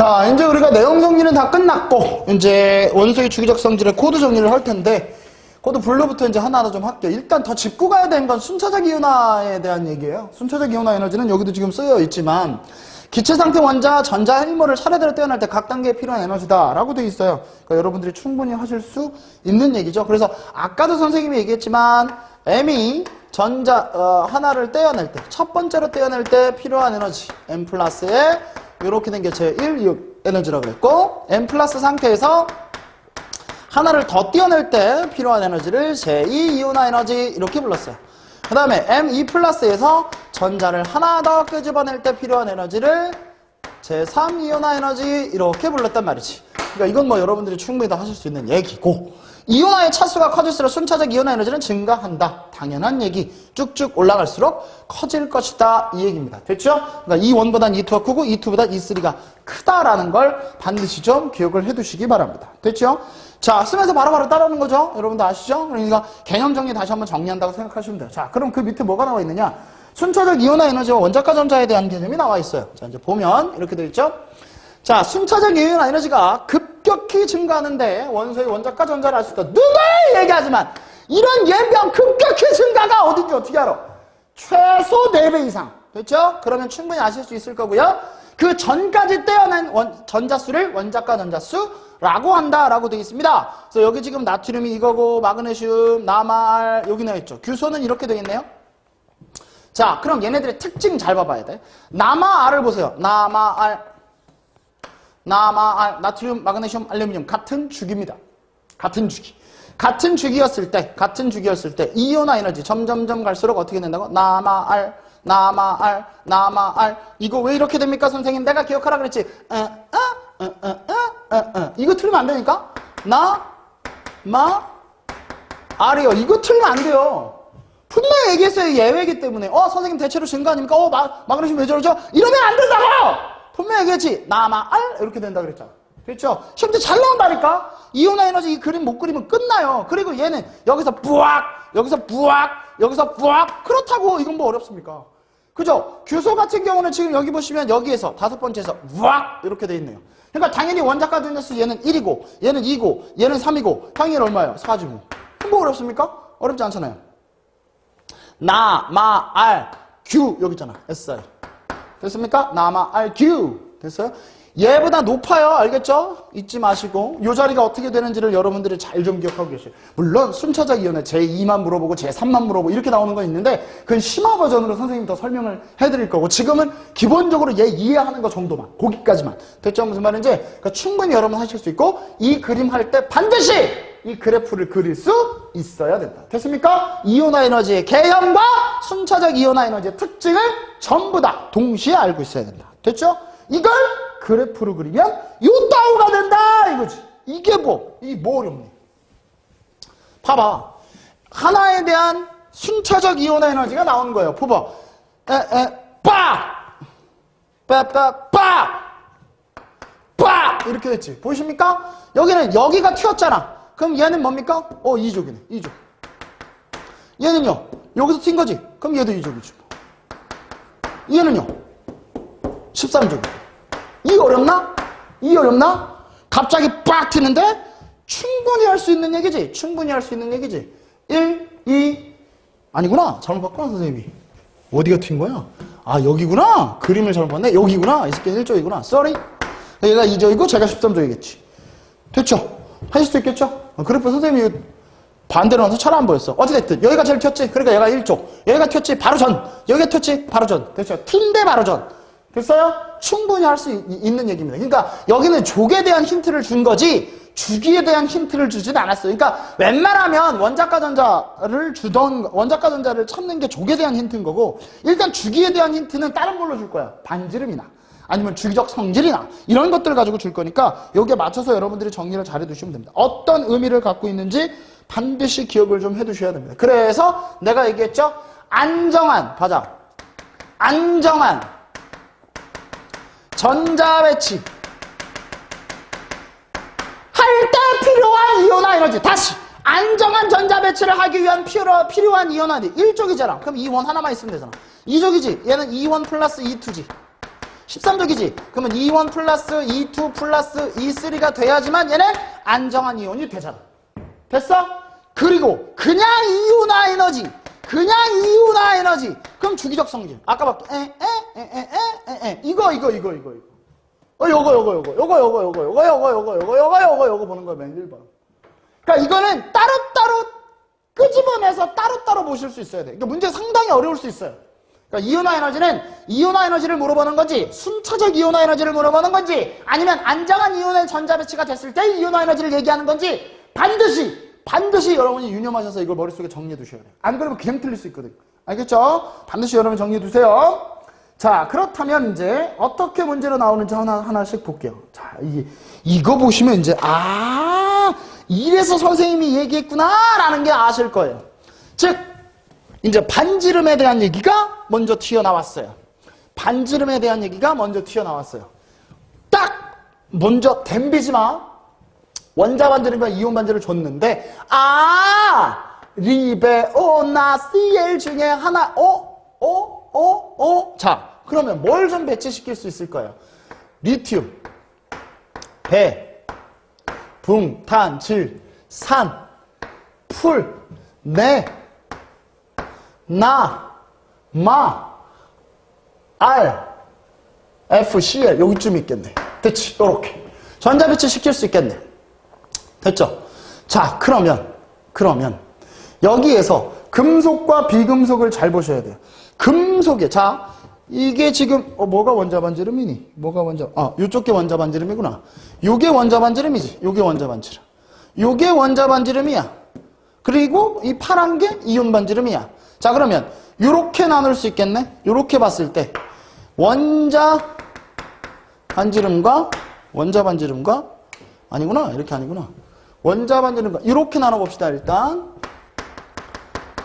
자, 이제 우리가 내용 정리는 다 끝났고, 이제 원소의 주기적 성질의 코드 정리를 할 텐데, 코드 블루부터 이제 하나하나 좀 할게요. 일단 더 짚고 가야 되는 건 순차적 이온화에 대한 얘기예요. 순차적 이온화 에너지는 여기도 지금 쓰여 있지만, 기체 상태 원자, 전자, 헬모를 차례대로 떼어낼 때 각 단계에 필요한 에너지다라고 돼 있어요. 그러니까 여러분들이 충분히 하실 수 있는 얘기죠. 그래서 아까도 선생님이 얘기했지만, M이 전자 하나를 떼어낼 때, 첫 번째로 떼어낼 때 필요한 에너지, M 플러스에 이렇게 된 게 제1 에너지라고 했고, M 플러스 상태에서 하나를 더 떼어낼 때 필요한 에너지를 제2 이온화 에너지 이렇게 불렀어요. 그 다음에 M2 플러스에서 전자를 하나 더 끄집어낼 때 필요한 에너지를 제3 이온화 에너지 이렇게 불렀단 말이지. 그러니까 이건 뭐 여러분들이 충분히 다 하실 수 있는 얘기고, 이온화의 차수가 커질수록 순차적 이온화 에너지는 증가한다. 당연한 얘기. 쭉쭉 올라갈수록 커질 것이다. 이 얘기입니다. 됐죠? 그러니까 E1보단 E2가 크고 E2보단 E3가 크다라는 걸 반드시 좀 기억을 해두시기 바랍니다. 됐죠? 자, 쓰면서 바로바로 따라오는 거죠? 여러분들 아시죠? 그러니까 개념 정리 다시 한번 정리한다고 생각하시면 돼요. 자, 그럼 그 밑에 뭐가 나와 있느냐? 순차적 이온화 에너지와 원자과 전자에 대한 개념이 나와 있어요. 자, 이제 보면 이렇게 되어 있죠? 자, 순차적 이온화 에너지가 급격히 증가하는데 원소의 원자과 전자를 알 수 있다. 누가 얘기하지만 이런 예병 급격히 증가가 어딘지 어떻게 알아? 최소 4배 이상. 됐죠? 그러면 충분히 아실 수 있을 거고요. 그 전까지 떼어낸 전자수를 원자과 전자수라고 한다라고 되어 있습니다. 그래서 여기 지금 나트륨이 이거고 마그네슘, 나말 여기 나와 있죠. 규소는 이렇게 되어 있네요. 자, 그럼 얘네들의 특징 잘 봐봐야 돼. 나마알을 보세요. 나마알, 나트륨, 마그네슘, 알루미늄 같은 주기입니다. 같은 주기. 같은 주기였을 때 이온화 에너지 점점점 갈수록 어떻게 된다고? 나마알 이거 왜 이렇게 됩니까 선생님? 내가 기억하라 그랬지. 이거 틀리면 안 되니까. 알이요. 이거 틀리면 안 돼요. 분명히 얘기했어요. 예외이기 때문에. 선생님 대체로 증가 아닙니까? 마그네슘 왜 저러죠? 이러면 안 된다고! 분명히 얘기했지. 나마알 이렇게 된다 그랬잖아. 그렇죠? 시험지 잘 나온다니까? 이온화 에너지 이 그림 못 그리면 끝나요. 그리고 얘는 여기서 부악, 여기서 부악, 여기서 부악. 그렇다고 이건 뭐 어렵습니까? 그죠? 규소 같은 경우는 지금 여기 보시면 여기에서 5번째에서 우악 이렇게 돼 있네요. 그러니까 당연히 원자과 전자수 얘는 1이고 얘는 2고 얘는 3이고 당연히 얼마예요? 4지 뭐. 뭐 어렵습니까? 어렵지 않잖아요. 나마알 규 여기 있잖아. SI. 됐습니까? 나마알 규. 됐어요? 얘보다 높아요. 알겠죠? 잊지 마시고 이 자리가 어떻게 되는지를 여러분들이 잘 좀 기억하고 계세요. 물론 순차적 이온에 제2만 물어보고 제3만 물어보고 이렇게 나오는 건 있는데 그건 심화 버전으로 선생님이 더 설명을 해드릴 거고 지금은 기본적으로 얘 이해하는 거 정도만 거기까지만. 됐죠? 무슨 말인지 그러니까 충분히 여러분 하실 수 있고 이 그림 할 때 반드시 이 그래프를 그릴 수 있어야 된다. 됐습니까? 이온화 에너지의 개념과 순차적 이온화 에너지의 특징을 전부 다 동시에 알고 있어야 된다. 됐죠? 이걸 그래프로 그리면 요따오가 된다 이거지. 이게 뭐 어렵니? 봐봐. 하나에 대한 순차적 이온화 에너지가 나오는 거예요. 봐봐. 빡 이렇게 됐지. 보이십니까? 여기는 여기가 튀었잖아. 그럼 얘는 뭡니까? 2족이네. 2족. 얘는요. 여기서 튄 거지. 그럼 얘도 2족이죠. 얘는요. 13족이야. 이 어렵나? 이 어렵나? 갑자기 빡 튀는데 충분히 할 수 있는 얘기지. 충분히 할 수 있는 얘기지. 1, 2 아니구나. 잘못 봤구나 선생님이. 어디가 튄 거야? 여기구나. 그림을 잘못 봤네. 여기구나. 이 새끼는 1족이구나. Sorry. 얘가 2족이고 제가 13족이겠지. 됐죠? 하실 수 있겠죠? 그래프 선생님이 반대로 나서 잘 안 보였어. 어찌됐든 여기가 제일 튀었지. 그러니까 얘가 1족. 여기가 튀었지. 바로 전. 여기가 튀었지. 바로 전. 됐죠? 튄데 바로 전. 됐어요? 충분히 할 수 있는 얘기입니다. 그러니까 여기는 족에 대한 힌트를 준 거지 주기에 대한 힌트를 주진 않았어요. 그러니까 웬만하면 원자과 전자를 찾는 게 족에 대한 힌트인 거고 일단 주기에 대한 힌트는 다른 걸로 줄 거야. 반지름이나 아니면 주기적 성질이나 이런 것들을 가지고 줄 거니까 여기에 맞춰서 여러분들이 정리를 잘 해두시면 됩니다. 어떤 의미를 갖고 있는지 반드시 기억을 좀 해두셔야 됩니다. 그래서 내가 얘기했죠? 안정한 전자 배치 할 때 필요한 이온화 에너지. 다시 안정한 전자 배치를 하기 위한 필요한 이온화 에너지 1족이잖아. 그럼 2원 하나만 있으면 되잖아. 2족이지. 얘는 2원 플러스 2투지. 13족이지. 그러면 E1 플러스 E2 플러스 E3가 돼야지만 얘는 안정한 이온이 되잖아. 됐어? 그리고 그냥 이온화 에너지. 그냥 이온화 에너지. 그럼 주기적 성질. 아까 막 이거. 요거 보는 거야, 맨 1번. 그러니까 이거는 따로따로 끄집어내서 따로따로 보실 수 있어야 돼. 그러니까 문제 상당히 어려울 수 있어요. 그러니까 이온화 에너지는 이온화 에너지를 물어보는 건지, 순차적 이온화 에너지를 물어보는 건지, 아니면 안정한 이온의 전자 배치가 됐을 때 이온화 에너지를 얘기하는 건지, 반드시 여러분이 유념하셔서 이걸 머릿속에 정리해 두셔야 돼요. 안 그러면 그냥 틀릴 수 있거든. 알겠죠? 반드시 여러분 정리해 두세요. 자, 그렇다면 이제 어떻게 문제로 나오는지 하나씩 볼게요. 자, 이거 보시면 이제, 이래서 선생님이 얘기했구나라는 게 아실 거예요. 즉, 이제 반지름에 대한 얘기가 먼저 튀어나왔어요. 딱! 먼저 댐비지 마. 원자 반지름과 이온 반지를 줬는데, 리베오나 CL 중에 하나, 자, 그러면 뭘 좀 배치시킬 수 있을 거예요? 리튬, 배, 붕, 탄, 질, 산, 풀, 네, 나, 마, R, F, CL 여기쯤 있겠네. 됐지? 요렇게 전자 배치 시킬 수 있겠네. 됐죠? 자, 그러면 여기에서 금속과 비금속을 잘 보셔야 돼요. 금속에, 자, 이게 지금 뭐가 원자 반지름이니? 요쪽 게 원자 반지름이구나. 요게 원자 반지름이지. 요게 원자 반지름. 요게 원자 반지름이야. 그리고 이 파란 게 이온 반지름이야. 자, 그러면 요렇게 나눌 수 있겠네. 요렇게 봤을 때 원자 반지름과 아니구나. 이렇게 아니구나. 원자 반지름과 이렇게 나눠 봅시다. 일단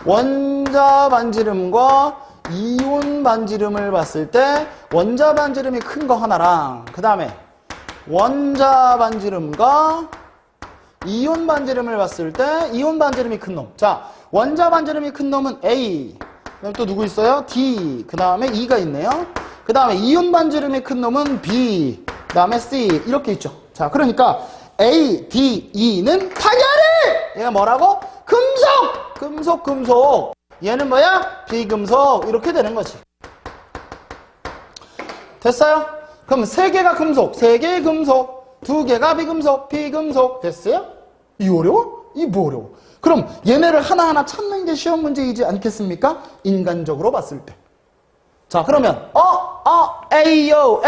원자 반지름과 이온 반지름을 봤을 때 원자 반지름이 큰 거 하나랑 그 다음에 원자 반지름과 이온 반지름을 봤을 때 이온 반지름이 큰 놈. 자, 원자 반지름이 큰 놈은 A. 그다음 또 누구 있어요? D. 그 다음에 E가 있네요. 그 다음에 이온 반지름이 큰 놈은 B. 그 다음에 C. 이렇게 있죠. 자, 그러니까 A, D, E는 당연히 얘가 뭐라고? 금속. 얘는 뭐야? 비금속. 이렇게 되는 거지. 됐어요? 그럼 3개가 금속, 3개의 금속, 2개가 비금속. 됐어요? 이 어려워? 이 뭐 어려워? 그럼 얘네를 하나하나 찾는 게 시험 문제이지 않겠습니까? 인간적으로 봤을 때. 자, 그러면 A요.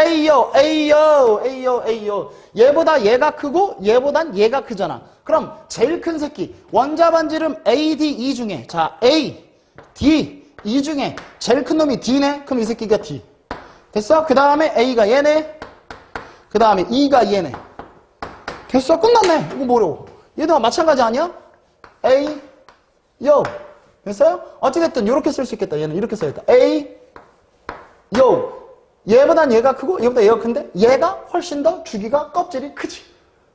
얘보다 얘가 크고 얘보단 얘가 크잖아. 그럼 제일 큰 새끼 원자 반지름 A, D, E 중에, 자, A, D, E 중에 제일 큰 놈이 D네. 그럼 이 새끼가 D. 됐어? 그 다음에 A가 얘네. 그 다음에 E가 얘네. 됐어? 끝났네. 이거 뭐 어려워? 얘도 마찬가지 아니야? A, 요. 됐어요? 어찌됐든 이렇게 쓸 수 있겠다. 얘는 이렇게 써야겠다. A, 요. 얘보단 얘가 크고 얘보다 얘가 큰데 얘가 훨씬 더 주기가 껍질이 크지.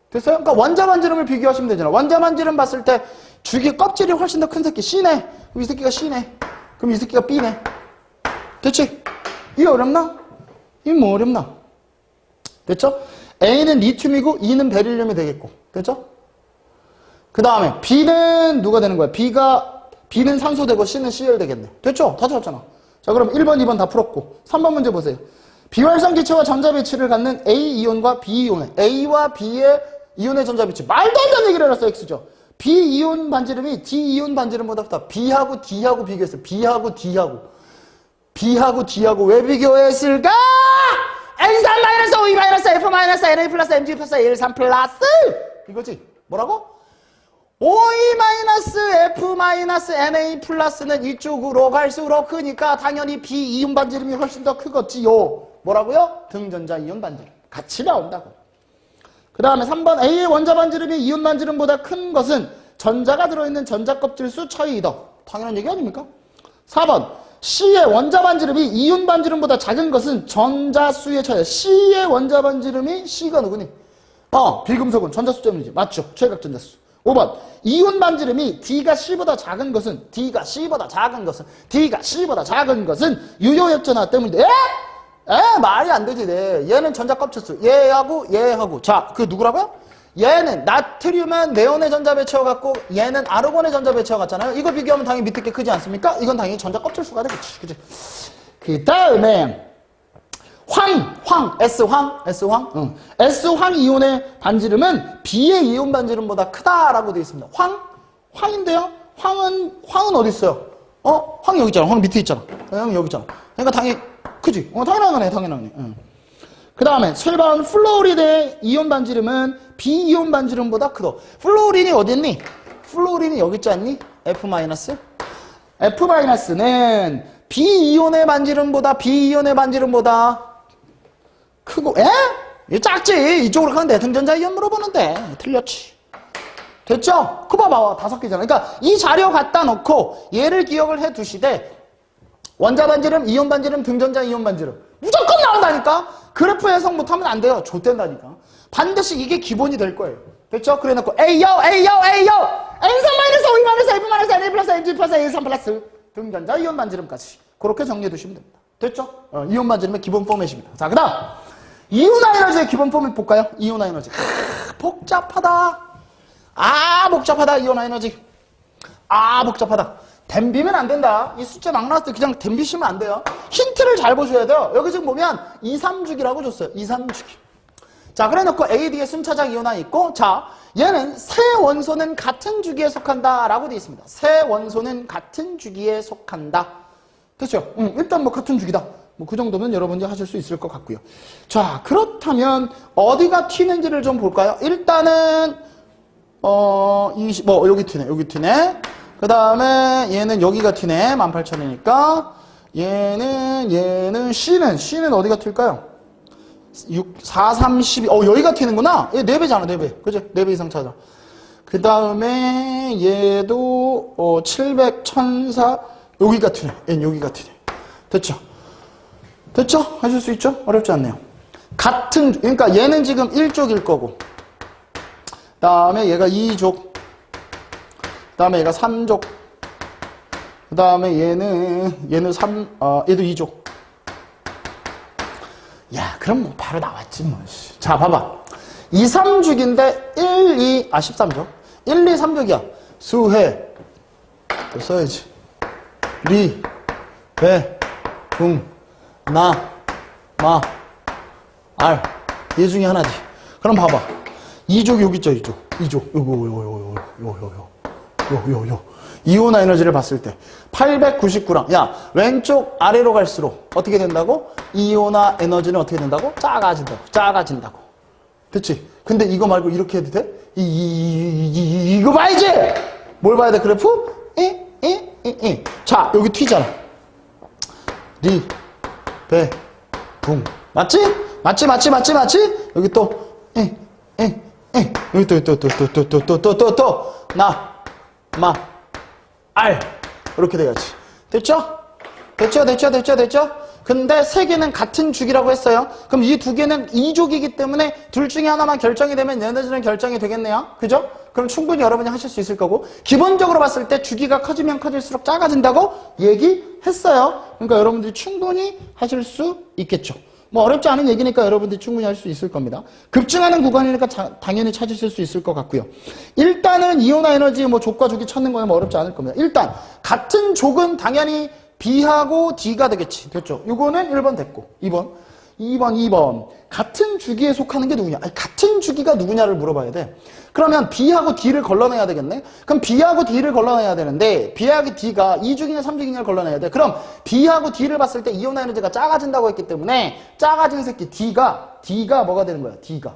됐어요? 그러니까 원자 반지름을 비교하시면 되잖아. 원자 반지름 봤을 때 주기 껍질이 훨씬 더 큰 새끼 C네. 그럼 이 새끼가 C네. 그럼 이 새끼가 B네. 됐지? 이게 어렵나? 이게 뭐 어렵나? 됐죠? A는 리튬이고 E는 베릴륨이 되겠고. 됐죠? 그 다음에 B는 누가 되는 거야? B는 산소 되고 C는 Cl 되겠네. 됐죠? 다 찾았잖아. 자, 그럼 1번, 2번 다 풀었고 3번 문제 보세요. 비활성 기체와 전자 배치를 갖는 A 이온과 B 이온의 A와 B의 이온의 전자 배치. 말도 안 되는 얘기를 해놨어. X죠. B 이온 반지름이 D 이온 반지름보다 크다. B하고 D하고 비교했어. B하고 D하고 왜 비교했을까? N3-O2- F-F-NA+NG+1 3 플러스 이거지. 뭐라고? OE-F-NA 플러스는 이쪽으로 갈수록 크니까 당연히 B 이온 반지름이 훨씬 더 크겠지요. 뭐라고요? 등전자 이온 반지름. 같이 나온다고. 그 다음에 3번 A의 원자 반지름이 이온 반지름보다 큰 것은 전자가 들어있는 전자 껍질 수 차이이다. 당연한 얘기 아닙니까? 4번 C의 원자 반지름이 이온 반지름보다 작은 것은 전자 수의 차이야. C의 원자 반지름이 C가 누구니? 비금속은 전자 수 때문이지. 맞죠? 최각 전자 수. 5번 이온 반지름이 D가 C보다 작은 것은 유효역전화 때문인데 말이 안 되지. 네. 얘는 전자 껍질수. 얘하고. 자, 그 누구라고요? 얘는 나트륨은 네온의 전자 배치어갖고 얘는 아르곤의 전자 배치어갔잖아요. 이거 비교하면 당연히 밑에 게 크지 않습니까? 이건 당연히 전자 껍질수가 되겠지. 그치? 그 다음에 S황 이온의 반지름은 B의 이온 반지름보다 크다라고 되어 있습니다. 황인데요? 황은 어디 있어요? 황이 여기 있잖아. 황 밑에 있잖아. 황이 여기 있잖아. 그러니까 당연히 크지? 당연하네. 그 다음에 7번 플로리드의 이온 반지름은 B 이온 반지름보다 크다. 플로린이 어디 있니? 플로린이 여기 있지 않니? F-? F-는 B 이온의 반지름보다 크고, 이 작지. 이쪽으로 가는데 등전자 이온 물어보는데 틀렸지. 됐죠? 그거 봐봐. 5개잖아. 그러니까 이 자료 갖다 놓고 얘를 기억을 해 두시되 원자 반지름, 이온 반지름, 등전자 이온 반지름 무조건 나온다니까. 그래프 해석 못하면 안 돼요. 좆된다니까. 반드시 이게 기본이 될 거예요. 됐죠? 그래 놓고 A요 N3-O2-F-N 플러스 N 플러스 N3 플러스 등전자 이온 반지름까지 그렇게 정리해 두시면 됩니다. 됐죠? 이온 반지름의 기본 포맷입니다. 자, 그 다음 이온화 에너지의 기본 포맷 볼까요? 이온화 에너지. 복잡하다. 복잡하다. 이온화 에너지. 복잡하다. 댐비면 안 된다. 이 숫자 막 나왔을 때 그냥 댐비시면 안 돼요. 힌트를 잘 보셔야 돼요. 여기 지금 보면 2, 3주기라고 줬어요. 2, 3주기. 자, 그래 놓고 A, D의 순차적 이온화 있고, 자, 얘는 세 원소는 같은 주기에 속한다 라고 되어 있습니다. 세 원소는 같은 주기에 속한다. 됐죠? 일단 뭐 같은 주기다. 뭐 그 정도면 여러분이 하실 수 있을 것 같고요. 자, 그렇다면 어디가 튀는지를 좀 볼까요? 일단은 여기 튀네. 그 다음에 얘는 여기가 튀네. 18,000이니까. 얘는 C는 어디가 튈까요? 6, 4, 3, 12. 여기가 튀는구나. 얘 4배잖아, 4배. 그죠? 4배 이상 찾아. 그 다음에 얘도 700, 1004. 여기가 튀네. 얘는 여기가 튀네. 됐죠? 하실 수 있죠? 어렵지 않네요. 그러니까 얘는 지금 1족일 거고. 그 다음에 얘가 2족. 그 다음에 얘가 3족. 그 다음에 얘는 얘도 2족. 야, 그럼 뭐 바로 나왔지 뭐. 자, 봐봐. 2, 3족인데 13족. 1, 2, 3족이야. 수해. 또 써야지. 리, 배, 붕, 나, 마, 알. 얘 중에 하나지. 그럼 봐봐. 2족 여기 있죠, 2족. 요. 이온화 에너지를 봤을 때 899랑 야, 왼쪽 아래로 갈수록 어떻게 된다고? 이온화 에너지는 어떻게 된다고? 작아진다고. 됐지? 근데 이거 말고 이렇게 해도 돼? 이거 봐야지! 뭘 봐야 돼, 그래프? 자, 여기 튀잖아. 리, 배, 붕. 맞지? 여기 또 여기 또 나, 마, 알. 이렇게 돼야지. 됐죠? 근데 세 개는 같은 주기라고 했어요. 그럼 이 두 개는 2족이기 때문에 둘 중에 하나만 결정이 되면 에너지는 결정이 되겠네요. 그죠? 그럼 충분히 여러분이 하실 수 있을 거고, 기본적으로 봤을 때 주기가 커지면 커질수록 작아진다고 얘기했어요. 그러니까 여러분들이 충분히 하실 수 있겠죠. 뭐 어렵지 않은 얘기니까 여러분들이 충분히 할 수 있을 겁니다. 급증하는 구간이니까 당연히 찾으실 수 있을 것 같고요. 일단은 이온화 에너지 뭐 족과 족이 찾는 거는 뭐 어렵지 않을 겁니다. 일단 같은 족은 당연히 B하고 D가 되겠지. 됐죠? 이거는 1번 됐고 2번. 같은 주기에 속하는 게 누구냐? 같은 주기가 누구냐를 물어봐야 돼. 그러면 B하고 D를 걸러내야 되겠네? 그럼 B하고 D를 걸러내야 되는데 B하고 D가 2주기냐 3주기냐를 걸러내야 돼. 그럼 B하고 D를 봤을 때 이온화 에너지가 작아진다고 했기 때문에 작아진 새끼 D가 뭐가 되는 거야? D가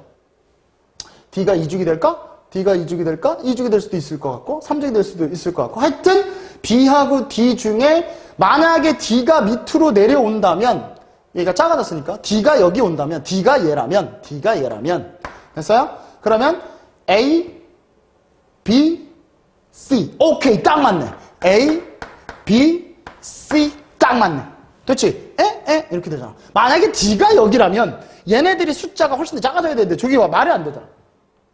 2주기 될까? D가 2주기 될까? 2주기 될 수도 있을 것 같고 3주기 될 수도 있을 것 같고 하여튼 B하고 D 중에 만약에 D가 밑으로 내려온다면 얘가 작아졌으니까 D가 여기 온다면 D가 얘라면 됐어요? 그러면 A, B, C 오케이 딱 맞네. A, B, C 딱 맞네. 됐지? 이렇게 되잖아. 만약에 D가 여기라면 얘네들이 숫자가 훨씬 더 작아져야 되는데 저기 말이 안 되잖아.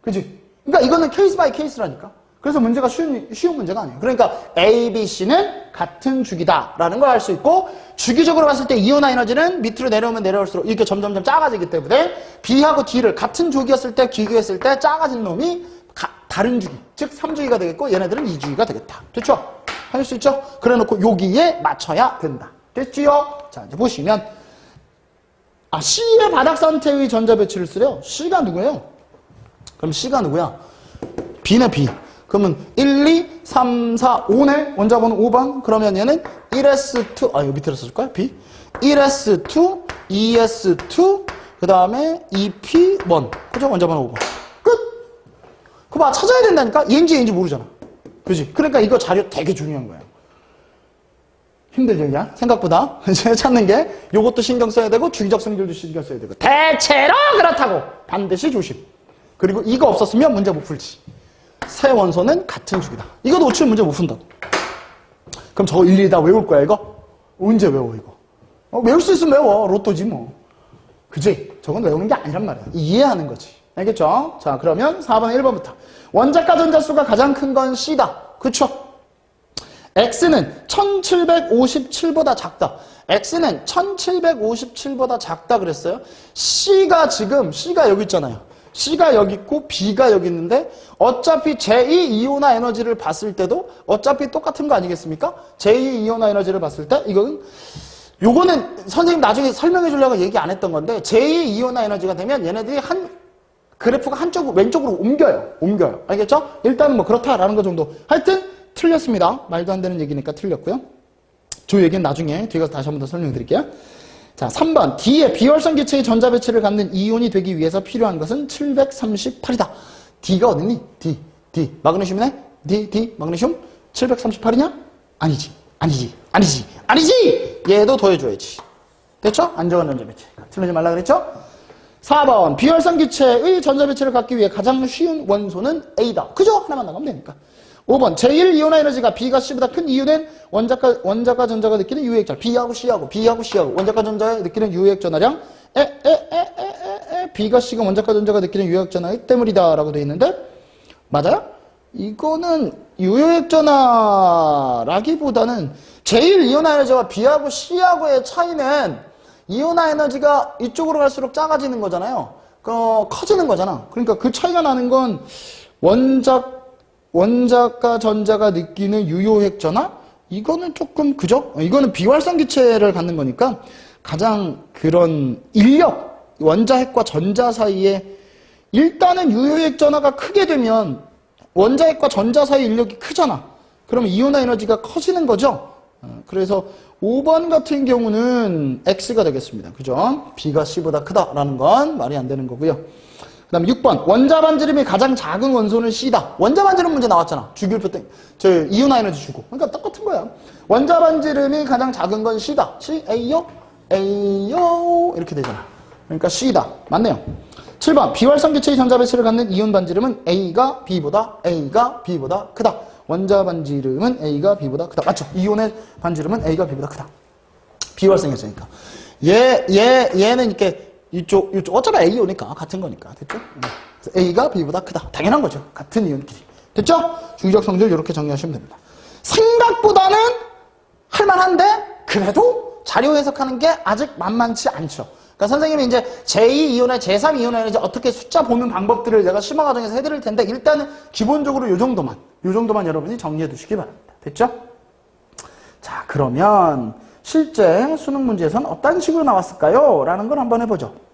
그치? 그러니까 이거는 케이스 바이 케이스라니까. 그래서 문제가 쉬운 문제가 아니에요. 그러니까 A, B, C는 같은 주기다라는 걸 알 수 있고 주기적으로 봤을 때 이온화 에너지는 밑으로 내려오면 내려올수록 이렇게 점점점 작아지기 때문에 B하고 D를 같은 주기였을 때 비교했을 때 작아진 놈이 다른 주기, 즉 3주기가 되겠고 얘네들은 2주기가 되겠다. 됐죠? 할 수 있죠? 그래 놓고 여기에 맞춰야 된다. 됐지요? 자, 이제 보시면 C의 바닥 상태의 전자 배치를 쓰래요. C가 누구예요? 그럼 C가 누구야? B네 B. 그러면 1, 2, 3, 4, 5네. 원자번호 5번. 그러면 얘는 1s2, 여기 밑으로 써줄까요? B. 1s2, 2s2, 그 다음에 2p1. 그죠? 원자번호 5번. 끝! 그거 봐. 찾아야 된다니까? 얘인지 모르잖아. 그지? 그러니까 이거 자료 되게 중요한 거예요. 힘들죠, 그냥? 생각보다. 이제 찾는 게, 요것도 신경 써야 되고, 주기적 성질도 신경 써야 되고. 대체로 그렇다고! 반드시 조심. 그리고 이거 없었으면 문제 못 풀지. 세 원소는 같은 주기다. 이거 놓치면 문제 못 푼다고. 그럼 저거 일일이 다 외울 거야, 이거? 언제 외워, 이거? 외울 수 있으면 외워. 로또지, 뭐. 그지? 저건 외우는 게 아니란 말이야. 이해하는 거지. 알겠죠? 자, 그러면 4번, 1번부터. 원자가 전자수가 가장 큰 건 C다. 그쵸? X는 1757보다 작다. X는 1757보다 작다 그랬어요. C가 여기 있잖아요. C가 여기 있고 B가 여기 있는데 어차피 제2이온화 에너지를 봤을 때도 어차피 똑같은 거 아니겠습니까? 제2이온화 에너지를 봤을 때 요거는 선생님 나중에 설명해 주려고 얘기 안 했던 건데 제2이온화 에너지가 되면 얘네들이 그래프가 왼쪽으로 옮겨요. 알겠죠? 일단은 뭐 그렇다라는 거 정도. 하여튼 틀렸습니다. 말도 안 되는 얘기니까 틀렸고요. 저 얘기는 나중에 뒤에 가서 다시 한 번 더 설명해 드릴게요. 자, 3번. D의 비활성 기체의 전자 배치를 갖는 이온이 되기 위해서 필요한 것은 738이다. D가 어디니? D. 마그네슘이네? D. 마그네슘? 738이냐? 아니지. 얘도 더해줘야지. 됐죠? 안정한 전자 배치. 틀리지 말라 그랬죠? 4번. 비활성 기체의 전자 배치를 갖기 위해 가장 쉬운 원소는 A다. 그죠? 하나만 나가면 되니까. 5번. 제1이온화 에너지가 B가 C보다 큰 이유는 원자과 전자가 느끼는 유해액 전하. B하고 원자과 전자가 느끼는 유해액 전하량 B가 C가 원자과 전자가 느끼는 유해액 전하량 때문이다 라고 되어 있는데 맞아요? 이거는 유해액 전하라기보다는 제1이온화 에너지와 B하고 C하고의 차이는 이온화 에너지가 이쪽으로 갈수록 작아지는 거잖아요. 커지는 거잖아. 그러니까 그 차이가 나는 건 원자과 전자가 느끼는 유효핵 전하? 이거는 조금 그죠? 이거는 비활성 기체를 갖는 거니까 가장 그런 인력, 원자핵과 전자 사이에 일단은 유효핵 전하가 크게 되면 원자핵과 전자 사이 인력이 크잖아. 그러면 이온화 에너지가 커지는 거죠? 그래서 5번 같은 경우는 X가 되겠습니다. 그죠? B가 C보다 크다라는 건 말이 안 되는 거고요. 그 다음에 6번. 원자 반지름이 가장 작은 원소는 C다. 원자 반지름 문제 나왔잖아. 주기율표 때. 이온화 에너지 주고. 그러니까 똑같은 거야. 원자 반지름이 가장 작은 건 C다. C, A요? 이렇게 되잖아. 그러니까 C다. 맞네요. 7번. 비활성 기체의 전자 배치를 갖는 이온 반지름은 A가 B보다 크다. 원자 반지름은 A가 B보다 크다. 맞죠? 이온의 반지름은 A가 B보다 크다. 비활성 기체니까. 얘는 이렇게 이쪽, 어차피 A오니까, 같은 거니까. 됐죠? 그래서 A가 B보다 크다. 당연한 거죠. 같은 이온끼리. 됐죠? 주기적 성질 이렇게 정리하시면 됩니다. 생각보다는 할만한데, 그래도 자료 해석하는 게 아직 만만치 않죠. 그러니까 선생님이 이제 제2이온에, 제3이온에 이제 어떻게 숫자 보는 방법들을 내가 심화 과정에서 해드릴 텐데, 일단은 기본적으로 요 정도만 여러분이 정리해 두시기 바랍니다. 됐죠? 자, 그러면, 실제 수능 문제에서는 어떤 식으로 나왔을까요? 라는 걸 한번 해보죠.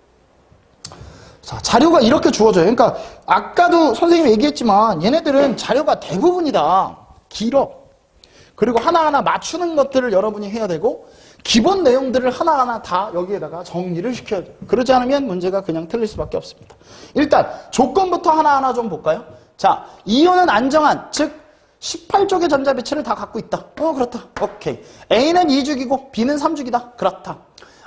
자, 자료가 이렇게 주어져요. 그러니까 아까도 선생님이 얘기했지만 얘네들은 자료가 대부분이 다 길어. 그리고 하나하나 맞추는 것들을 여러분이 해야 되고 기본 내용들을 하나하나 다 여기에다가 정리를 시켜야 돼요. 그러지 않으면 문제가 그냥 틀릴 수밖에 없습니다. 일단 조건부터 하나하나 좀 볼까요? 자, 이온은 안정한, 즉 18쪽의 전자 배치를 다 갖고 있다. 그렇다. 오케이. A는 2주기고 B는 3주기다. 그렇다.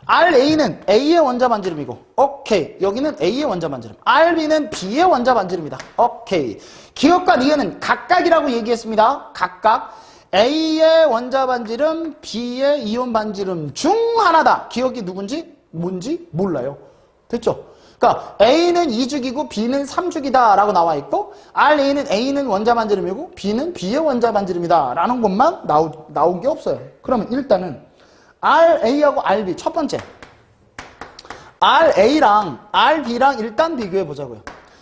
RA는 A의 원자 반지름이고 오케이. 여기는 A의 원자 반지름. RB는 B의 원자 반지름이다. 오케이. 기억과 니은은 각각이라고 얘기했습니다. 각각. A의 원자 반지름, B의 이온 반지름 중 하나다. 기억이 누군지 뭔지 몰라요. 됐죠? 그러니까 A는 2주기고 B는 3주기다 라고 나와 있고 RA는 A는 원자 반지름이고 B는 B의 원자 반지름이다 라는 것만 나온 게 없어요. 그러면 일단은 RA하고 RB 첫 번째 RA랑 RB랑 일단 비교해 보자고요.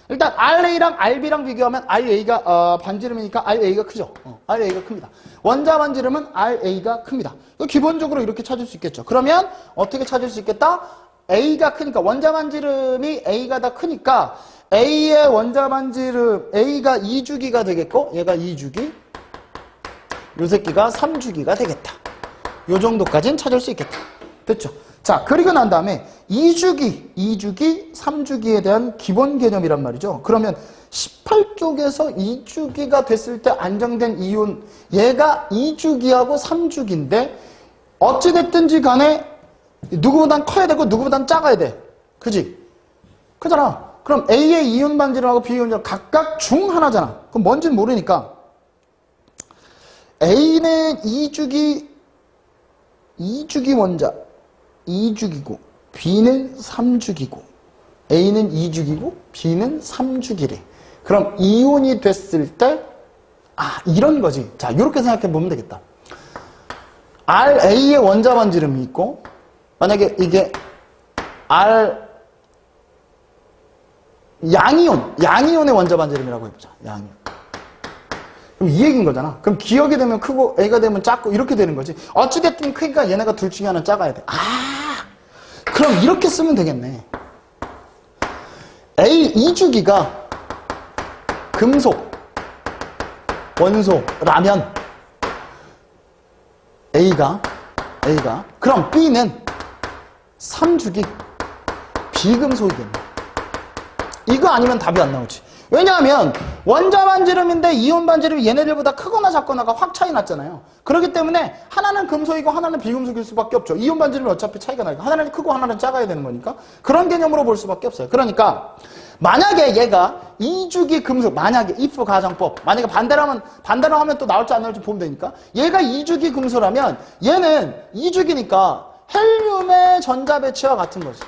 일단 RA랑 RB랑 비교하면 RA가 반지름이니까 RA가 크죠. RA가 큽니다. 원자 반지름은 RA가 큽니다. 기본적으로 이렇게 찾을 수 있겠죠. 그러면 어떻게 찾을 수 있겠다? A가 크니까 원자 반지름이 A가 다 크니까 A의 원자 반지름 A가 2주기가 되겠고 얘가 2주기 요 새끼가 3주기가 되겠다. 요 정도까지는 찾을 수 있겠다. 됐죠? 자, 그리고 난 다음에 2주기, 3주기에 대한 기본 개념이란 말이죠. 그러면 18쪽에서 2주기가 됐을 때 안정된 이온, 얘가 2주기하고 3주기인데 어찌됐든지 간에 누구보단 커야 되고 누구보단 작아야 돼. 그지? 그잖아. 그럼 A의 이온 반지름하고 B의 이온 반지름 각각 중 하나잖아. 그럼 뭔지는 모르니까 A는 2주기 원자 2주기고 B는 3주기고 A는 2주기고 B는 3주기래. 그럼 이온이 됐을 때 이런 거지. 자, 이렇게 생각해 보면 되겠다. RA의 원자 반지름이 있고 만약에 이게 양이온의 원자 반지름이라고 해보자. 양이온. 그럼 이 얘기인 거잖아. 그럼 기억이 되면 크고 A가 되면 작고 이렇게 되는 거지. 어찌됐든 크니까 얘네가 둘 중에 하나는 작아야 돼. 그럼 이렇게 쓰면 되겠네. A 2주기가 금속 원소라면 A가 그럼 B는 3주기 비금속이겠네. 이거 아니면 답이 안 나오지. 왜냐하면 원자 반지름인데 이온 반지름이 얘네들보다 크거나 작거나가 확 차이 났잖아요. 그렇기 때문에 하나는 금속이고 하나는 비금속일 수밖에 없죠. 이온 반지름이 어차피 차이가 나니까 하나는 크고 하나는 작아야 되는 거니까 그런 개념으로 볼 수밖에 없어요. 그러니까 만약에 얘가 2주기 금속, 만약에 if 가정법, 만약에 반대로 하면 또 나올지 안 나올지 보면 되니까 얘가 2주기 금속이라면 얘는 2주기니까 헬륨의 전자 배치와 같은 거지.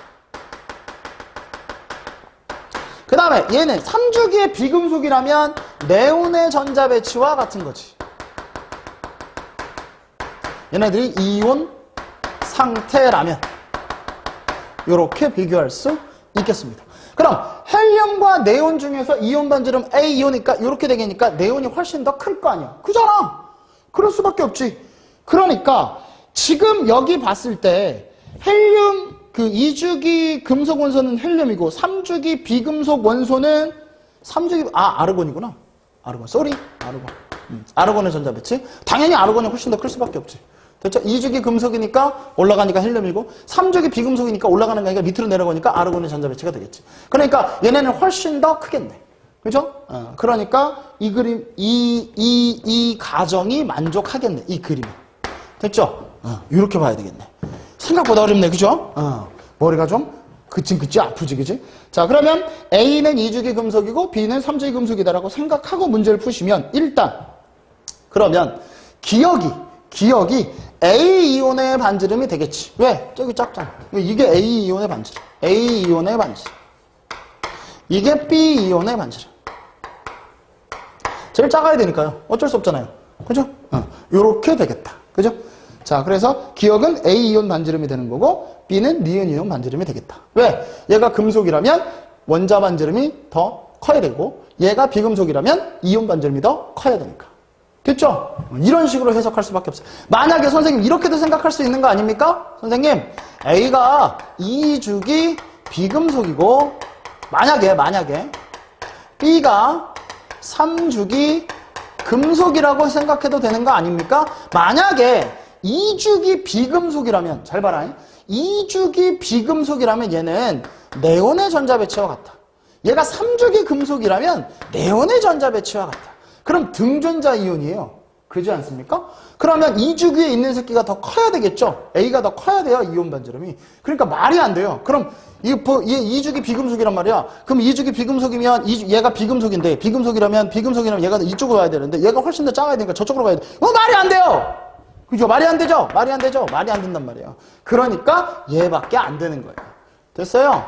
그 다음에 얘는 3주기의 비금속이라면 네온의 전자 배치와 같은 거지. 얘네들이 이온 상태라면 이렇게 비교할 수 있겠습니다. 그럼 헬륨과 네온 중에서 이온 반지름 A 이온이니까 이렇게 되니까 네온이 훨씬 더 클 거 아니야. 그잖아. 그럴 수밖에 없지. 그러니까 지금 여기 봤을 때 헬륨 2주기 금속 원소는 헬륨이고 3주기 비금속 원소는 3주기 아르곤이구나. 아르곤. 아르곤의 전자 배치. 당연히 아르곤이 훨씬 더 클 수밖에 없지. 됐죠? 2주기 금속이니까 올라가니까 헬륨이고 3주기 비금속이니까 올라가는 거니까 밑으로 내려가니까 아르곤의 전자 배치가 되겠지. 그러니까 얘네는 훨씬 더 크겠네. 그죠? 그러니까 이 그림 이 가정이 만족하겠네. 이 그림이. 됐죠? 이렇게 봐야 되겠네. 생각보다 어렵네. 그죠? 머리가 좀 그치 아프지 그치? 자, 그러면 A는 2주기 금속이고 B는 3주기 금속이다라고 생각하고 문제를 푸시면 일단 그러면 기억이 A 이온의 반지름이 되겠지. 왜? 저기 작잖아. 이게 A 이온의 반지름. A 이온의 반지름. 이게 B 이온의 반지름. 제일 작아야 되니까요. 어쩔 수 없잖아요. 그죠? 요렇게 되겠다. 그죠? 자, 그래서 기억은 A 이온 반지름이 되는 거고 B는 니은 이온 반지름이 되겠다. 왜? 얘가 금속이라면 원자 반지름이 더 커야 되고 얘가 비금속이라면 이온 반지름이 더 커야 되니까. 됐죠? 이런 식으로 해석할 수밖에 없어요. 만약에 선생님 이렇게도 생각할 수 있는 거 아닙니까? 선생님 A가 2주기 비금속이고 만약에 B가 3주기 금속이라고 생각해도 되는 거 아닙니까? 만약에 2주기 비금속이라면 잘 봐라. 2주기 비금속이라면 얘는 네온의 전자 배치와 같다. 얘가 3주기 금속이라면 네온의 전자 배치와 같다. 그럼 등전자 이온이에요. 그러지 않습니까? 그러면 2주기에 있는 새끼가 더 커야 되겠죠? A가 더 커야 돼요. 이온 반지름이. 그러니까 말이 안 돼요. 그럼 얘 2주기 비금속이란 말이야. 그럼 2주기 비금속이면 얘가 비금속인데 비금속이라면 얘가 이쪽으로 가야 되는데 얘가 훨씬 더 작아야 되니까 저쪽으로 가야 돼. 말이 안 돼요. 그죠? 말이 안 되죠? 말이 안 된단 말이에요. 그러니까 얘밖에 안 되는 거예요. 됐어요?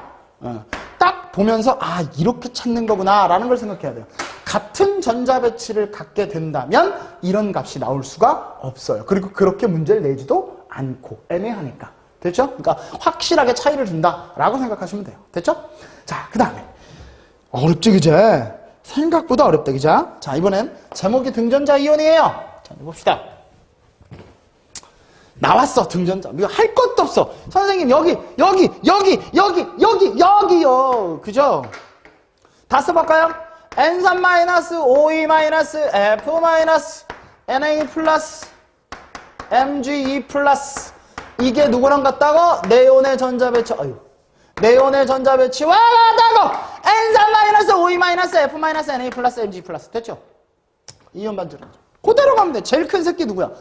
딱 보면서 이렇게 찾는 거구나 라는 걸 생각해야 돼요. 같은 전자 배치를 갖게 된다면 이런 값이 나올 수가 없어요. 그리고 그렇게 문제를 내지도 않고 애매하니까. 됐죠? 그러니까 확실하게 차이를 준다라고 생각하시면 돼요. 됐죠? 자, 그 다음에 어렵지 그제? 생각보다 어렵다 그죠? 자, 이번엔 제목이 등전자 이온이에요. 자, 봅시다. 나왔어 등전자. 이거 할 것도 없어. 선생님 여기요. 그죠? 다 써볼까요? N3 마이너스 OE 마이너스 F 마이너스 Na 플러스 Mge 플러스 이게 누구랑 같다고? 네온의 전자 배치. 네온의 전자 배치와 같다고. N3 마이너스 OE 마이너스 F 마이너스 Na 플러스 Mg 플러스. 됐죠? 이온 반지름. 그대로 가면 돼. 제일 큰 새끼 누구야?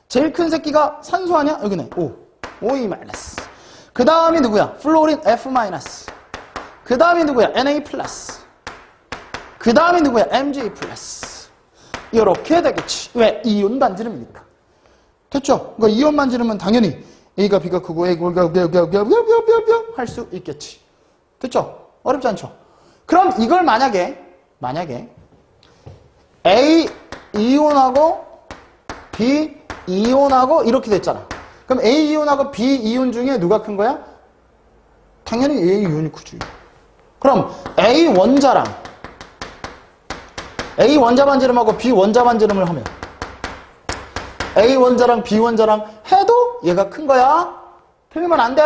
제일 큰 새끼가 산소 아니야? 여기네. OE 마이너스. 그 다음이 누구야? 플로린 F 마이너스. 그 다음이 누구야? Na 플러스. 그 다음이 누구야? Mg 플러스. 이렇게 되겠지. 왜? 이온 반지름이니까. 됐죠? 그러니까 이온 반지름은 당연히 A가 B가 크고 A가 할 수 있겠지. 됐죠? 어렵지 않죠? 그럼 이걸 만약에 A 이온하고 B 이온하고 이렇게 됐잖아. 그럼 A 이온하고 B 이온 중에 누가 큰 거야? 당연히 A 이온이 크지. 그럼 A 원자랑 A 원자 반지름하고 B 원자 반지름을 하면 A 원자랑 B 원자랑 해도 얘가 큰 거야. 틀리면 안 돼.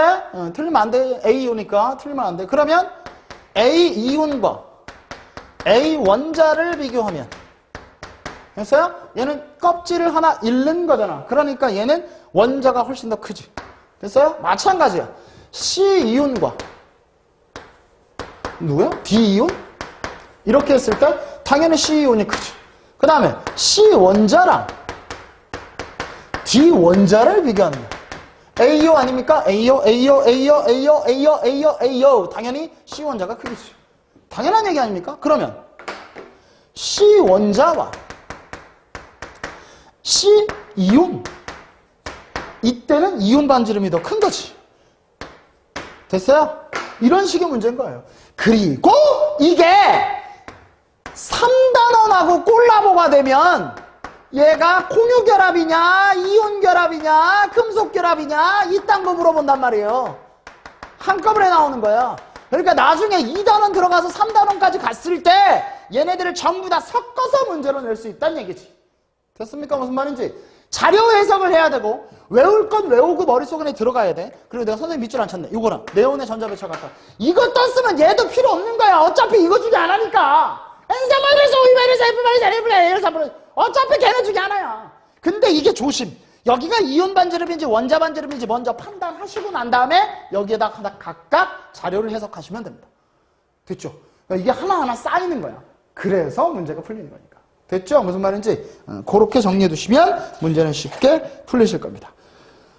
틀리면 안 돼. A 이온이니까 틀리면 안 돼. 그러면 A 이온과 A 원자를 비교하면 됐어요? 얘는 껍질을 하나 잃는 거잖아. 그러니까 얘는 원자가 훨씬 더 크지. 됐어요? 마찬가지야. C 이온과 누구야? D 이온? 이렇게 했을 때 당연히 C 이온이 크지. 그 다음에 C 원자랑 D 원자를 비교하는 거야. AO 아닙니까? AO. 당연히 C 원자가 크겠지. 당연한 얘기 아닙니까? 그러면 C 원자와 C 이온. 이때는 이온 반지름이 더 큰 거지. 됐어요? 이런 식의 문제인 거예요. 그리고 이게 3단원하고 콜라보가 되면 얘가 공유결합이냐 이온결합이냐 금속결합이냐 이딴 거 물어본단 말이에요. 한꺼번에 나오는 거야. 그러니까 나중에 2단원 들어가서 3단원까지 갔을 때 얘네들을 전부 다 섞어서 문제로 낼 수 있다는 얘기지. 됐습니까? 무슨 말인지. 자료 해석을 해야 되고 외울 건 외우고 머릿속에 들어가야 돼. 그리고 내가 선생님 밑줄 안 쳤네. 이거랑 네온의 전자배치와 같다. 이거 떴으면 얘도 필요 없는 거야. 어차피 이거 중에 안 하니까. N3-5-F-F-F 어차피 걔네 중에 하나야. 근데 이게 조심. 여기가 이온 반지름인지 원자 반지름인지 먼저 판단하시고 난 다음에 여기에다 각각 자료를 해석하시면 됩니다. 됐죠? 이게 하나하나 쌓이는 거야. 그래서 문제가 풀리는 거니까. 됐죠? 무슨 말인지 그렇게 정리해 두시면 문제는 쉽게 풀리실 겁니다.